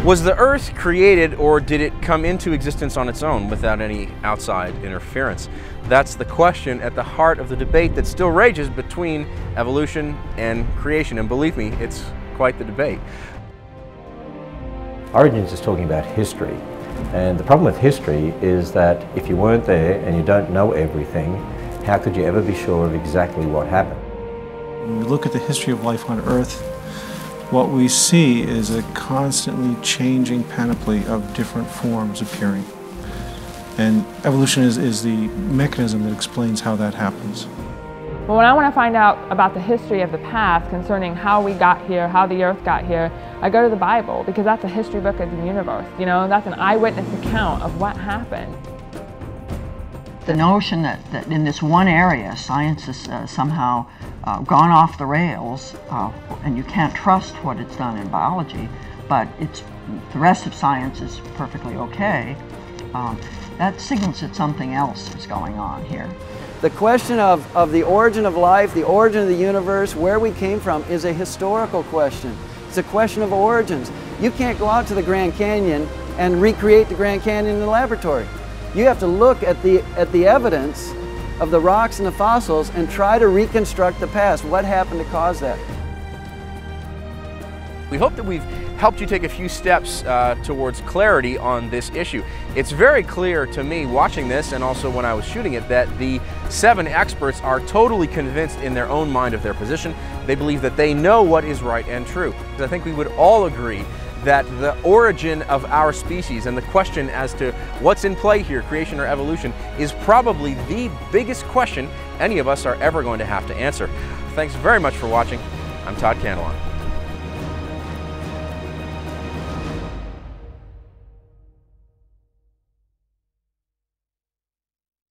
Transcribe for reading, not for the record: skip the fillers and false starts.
Was the Earth created, or did it come into existence on its own without any outside interference? That's the question at the heart of the debate that still rages between evolution and creation, and believe me, it's quite the debate. Origins is talking about history, and the problem with history is that if you weren't there and you don't know everything, how could you ever be sure of exactly what happened? When we look at the history of life on Earth, what we see is a constantly changing panoply of different forms appearing. And evolution is the mechanism that explains how that happens. Well, when I want to find out about the history of the past concerning how we got here, how the Earth got here, I go to the Bible, because that's a history book of the universe. You know, that's an eyewitness account of what happened. The notion that in this one area science has somehow gone off the rails, and you can't trust what it's done in biology, but the rest of science is perfectly okay, that signals that something else is going on here. The question of the origin of life, the origin of the universe, where we came from, is a historical question. It's a question of origins. You can't go out to the Grand Canyon and recreate the Grand Canyon in the laboratory. You have to look at the evidence of the rocks and the fossils and try to reconstruct the past. What happened to cause that? We hope that we've helped you take a few steps towards clarity on this issue. It's very clear to me watching this, and also when I was shooting it, that the 7 experts are totally convinced in their own mind of their position. They believe that they know what is right and true. I think we would all agree that the origin of our species and the question as to what's in play here, creation or evolution, is probably the biggest question any of us are ever going to have to answer. Thanks very much for watching. I'm Todd Candelon.